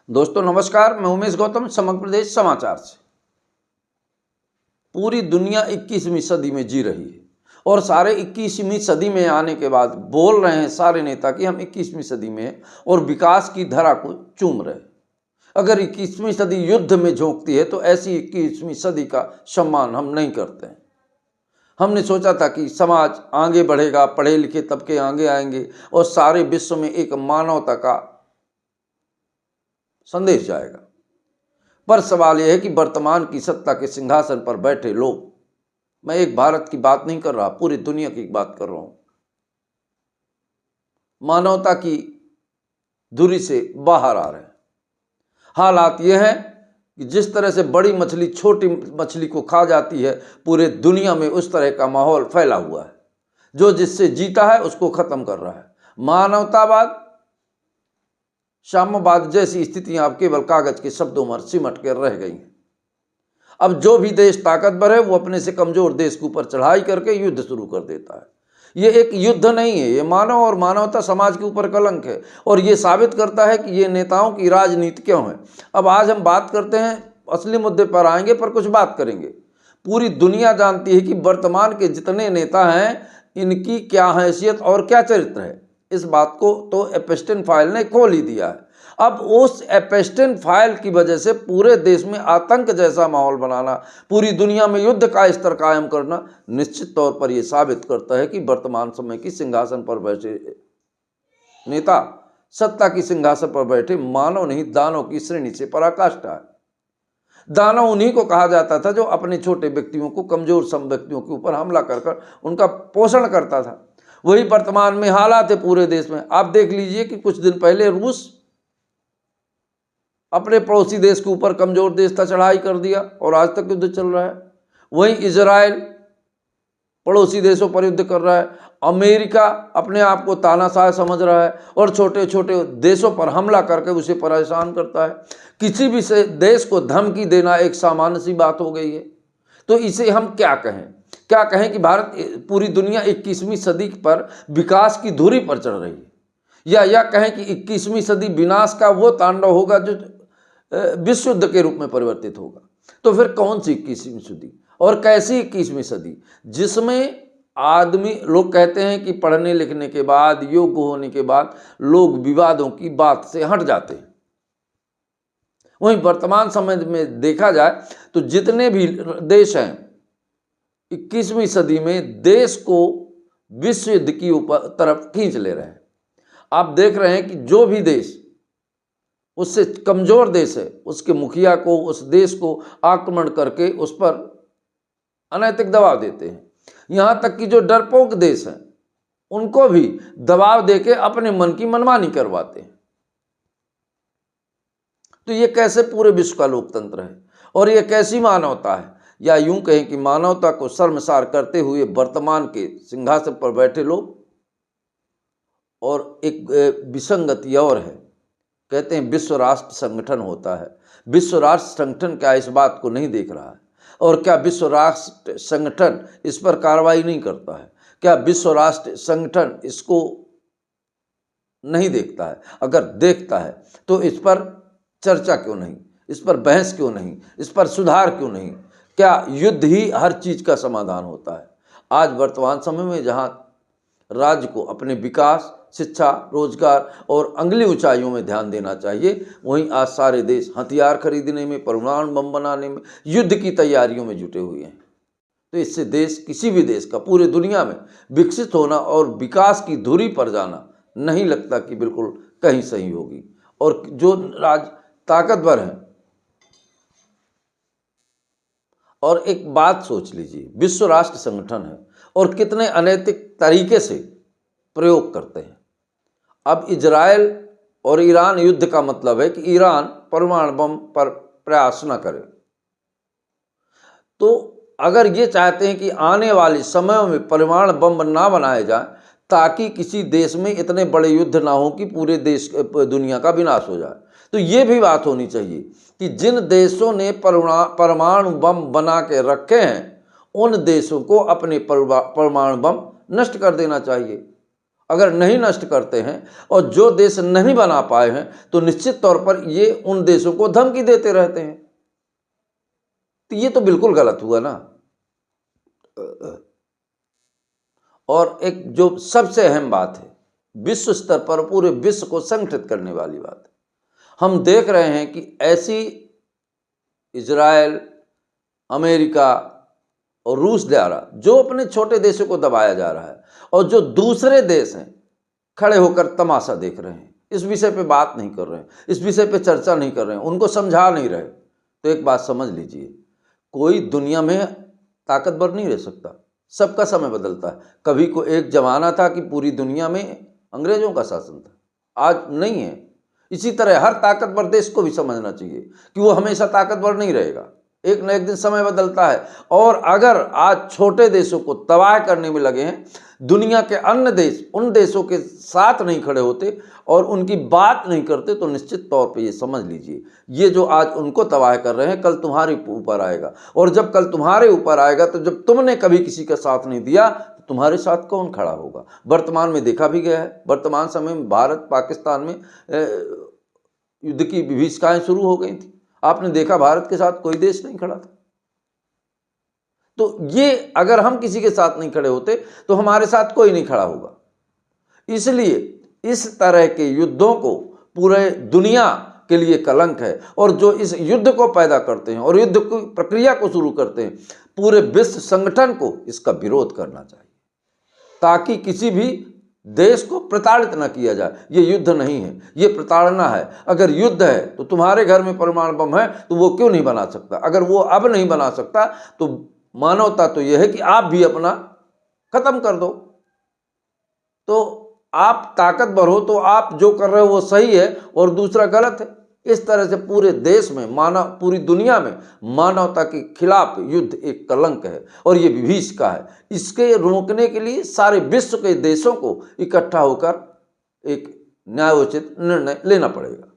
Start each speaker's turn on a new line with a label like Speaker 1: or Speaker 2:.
Speaker 1: दोस्तों नमस्कार, मैं उमेश गौतम समग्र प्रदेश समाचार से। पूरी दुनिया 21वीं सदी में जी रही है और सारे 21वीं सदी में आने के बाद बोल रहे हैं सारे नेता कि हम 21वीं सदी में हैं और विकास की धरा को चूम रहे हैं। अगर 21वीं सदी युद्ध में झोंकती है तो ऐसी 21वीं सदी का सम्मान हम नहीं करते हैं। हमने सोचा था कि समाज आगे बढ़ेगा, पढ़े लिखे तबके आगे आएंगे और सारे विश्व में एक मानवता का संदेश जाएगा। पर सवाल यह है कि वर्तमान की सत्ता के सिंहासन पर बैठे लोग, मैं एक भारत की बात नहीं कर रहा, पूरी दुनिया की बात कर रहा हूं, मानवता की धुरी से बाहर आ रहे हैं। हालात यह है कि जिस तरह से बड़ी मछली छोटी मछली को खा जाती है, पूरे दुनिया में उस तरह का माहौल फैला हुआ है। जो जिससे जीता है उसको खत्म कर रहा है। मानवतावाद, साम्यवाद जैसी स्थितियां अब केवल कागज के शब्दों में सिमट कर रह गई हैं। अब जो भी देश ताकतवर है वो अपने से कमजोर देश के ऊपर चढ़ाई करके युद्ध शुरू कर देता है। ये एक युद्ध नहीं है, ये मानव और मानवता समाज के ऊपर कलंक है और ये साबित करता है कि ये नेताओं की राजनीति क्यों है। अब आज हम बात करते हैं, असली मुद्दे पर आएंगे, पर कुछ बात करेंगे। पूरी दुनिया जानती है कि वर्तमान के जितने नेता हैं इनकी क्या हैसियत और क्या चरित्र है। इस बात को तो एपस्टीन फाइल ने खोल ही दिया है। अब उस एपस्टीन फाइल की वजह से पूरे देश में आतंक जैसा माहौल बनाना, पूरी दुनिया में युद्ध का स्तर कायम करना निश्चित तौर पर यह साबित करता है कि वर्तमान समय की सिंहासन पर बैठे नेता सत्ता की सिंहासन पर बैठे मानव नहीं दानव की श्रेणी से पराकाष्ठा है। दानव उन्हीं को कहा जाता था जो अपने छोटे व्यक्तियों को, कमजोर सम व्यक्तियों के ऊपर हमला कर उनका पोषण करता था। वही वर्तमान में हालात है पूरे देश में। आप देख लीजिए कि कुछ दिन पहले रूस अपने पड़ोसी देश के ऊपर, कमजोर देश था, चढ़ाई कर दिया और आज तक युद्ध चल रहा है। वहीं इजराइल पड़ोसी देशों पर युद्ध कर रहा है। अमेरिका अपने आप को तानाशाह समझ रहा है और छोटे छोटे देशों पर हमला करके उसे परेशान करता है। किसी भी देश को धमकी देना एक सामान्य सी बात हो गई है। तो इसे हम क्या कहें कि भारत, पूरी दुनिया 21वीं सदी पर विकास की धुरी पर चढ़ रही है, या कहें कि 21वीं सदी विनाश का वो तांडव होगा जो विश्व युद्ध के रूप में परिवर्तित होगा। तो फिर कौन सी 21वीं सदी और कैसी 21वीं सदी, जिसमें आदमी, लोग कहते हैं कि पढ़ने लिखने के बाद, योग्य होने के बाद लोग विवादों की बात से हट जाते हैं। वहीं वर्तमान समय में देखा जाए तो जितने भी देश हैं 21वीं सदी में देश को विश्व युद्ध की तरफ खींच ले रहे हैं। आप देख रहे हैं कि जो भी देश उससे कमजोर देश है, उसके मुखिया को, उस देश को आक्रमण करके उस पर अनैतिक दबाव देते हैं। यहां तक कि जो डरपोक देश हैं उनको भी दबाव देके अपने मन की मनमानी करवाते हैं। तो ये कैसे पूरे विश्व का लोकतंत्र है और ये कैसी मानवता है, या यूं कहें कि मानवता को शर्मसार करते हुए वर्तमान के सिंहासन पर बैठे लोग। और एक विसंगति और है, कहते हैं विश्व राष्ट्र संगठन होता है। विश्व राष्ट्र संगठन क्या इस बात को नहीं देख रहा है? और क्या विश्व राष्ट्र संगठन इस पर कार्रवाई नहीं करता है? क्या विश्व राष्ट्र संगठन इसको नहीं देखता है? अगर देखता है तो इस पर चर्चा क्यों नहीं, इस पर बहस क्यों नहीं, इस पर सुधार क्यों नहीं? क्या युद्ध ही हर चीज का समाधान होता है? आज वर्तमान समय में जहां राज्य को अपने विकास, शिक्षा, रोजगार और अगली ऊंचाइयों में ध्यान देना चाहिए, वहीं आज सारे देश हथियार खरीदने में, परमाणु बम बनाने में, युद्ध की तैयारियों में जुटे हुए हैं। तो इससे देश, किसी भी देश का पूरे दुनिया में विकसित होना और विकास की धुरी पर जाना नहीं लगता कि बिल्कुल कहीं सही होगी। और जो ताकतवर हैं, और एक बात सोच लीजिए, विश्व राष्ट्र संगठन है और कितने अनैतिक तरीके से प्रयोग करते हैं। अब इजराइल और ईरान युद्ध का मतलब है कि ईरान परमाणु बम पर प्रयास न करे। तो अगर ये चाहते हैं कि आने वाले समयों में परमाणु बम ना बनाए जाए ताकि किसी देश में इतने बड़े युद्ध ना हो कि पूरे देश, दुनिया का विनाश हो जाए, तो ये भी बात होनी चाहिए कि जिन देशों ने परमाणु बम बना के रखे हैं उन देशों को अपने परमाणु बम नष्ट कर देना चाहिए। अगर नहीं नष्ट करते हैं और जो देश नहीं बना पाए हैं तो निश्चित तौर पर ये उन देशों को धमकी देते रहते हैं। तो ये तो बिल्कुल गलत हुआ ना। और एक जो सबसे अहम बात है, विश्व स्तर पर पूरे विश्व को संगठित करने वाली बात है, हम देख रहे हैं कि ऐसी इजराइल, अमेरिका और रूस द्वारा जो अपने छोटे देशों को दबाया जा रहा है और जो दूसरे देश हैं खड़े होकर तमाशा देख रहे हैं, इस विषय पे बात नहीं कर रहे हैं, इस विषय पे चर्चा नहीं कर रहे हैं, उनको समझा नहीं रहे, तो एक बात समझ लीजिए, कोई दुनिया में ताकतवर नहीं रह सकता। सबका समय बदलता है। कभी को एक जमाना था कि पूरी दुनिया में अंग्रेजों का शासन था, आज नहीं है। इसी तरह हर ताकतवर देश को भी समझना चाहिए कि वो हमेशा ताकतवर नहीं रहेगा, एक न एक दिन समय बदलता है। और अगर आज छोटे देशों को तबाह करने में लगे हैं, दुनिया के अन्य देश उन देशों के साथ नहीं खड़े होते और उनकी बात नहीं करते, तो निश्चित तौर पे ये समझ लीजिए, ये जो आज उनको तबाह कर रहे हैं कल तुम्हारे ऊपर आएगा। और जब कल तुम्हारे ऊपर आएगा तो जब तुमने कभी किसी का साथ नहीं दिया तो तुम्हारे साथ कौन खड़ा होगा। वर्तमान में देखा भी गया है, वर्तमान समय में भारत पाकिस्तान में युद्ध की विभीषिकाएं शुरू हो गई थी। आपने देखा भारत के साथ कोई देश नहीं खड़ा था। तो ये अगर हम किसी के साथ नहीं खड़े होते तो हमारे साथ कोई नहीं खड़ा होगा। इसलिए इस तरह के युद्धों को पूरे दुनिया के लिए कलंक है। और जो इस युद्ध को पैदा करते हैं और युद्ध की प्रक्रिया को शुरू करते हैं, पूरे विश्व संगठन को इसका विरोध करना चाहिए ताकि किसी भी देश को प्रताड़ित न किया जाए। ये युद्ध नहीं है, ये प्रताड़ना है। अगर युद्ध है तो तुम्हारे घर में परमाणु बम है तो वो क्यों नहीं बना सकता। अगर वो अब नहीं बना सकता तो मानवता तो यह है कि आप भी अपना खत्म कर दो। तो आप ताकतवर हो तो आप जो कर रहे हो वो सही है और दूसरा गलत है। इस तरह से पूरे देश में पूरी दुनिया में मानवता के खिलाफ युद्ध एक कलंक है और ये विभीषिका है। इसके रोकने के लिए सारे विश्व के देशों को इकट्ठा होकर एक न्यायोचित निर्णय लेना पड़ेगा।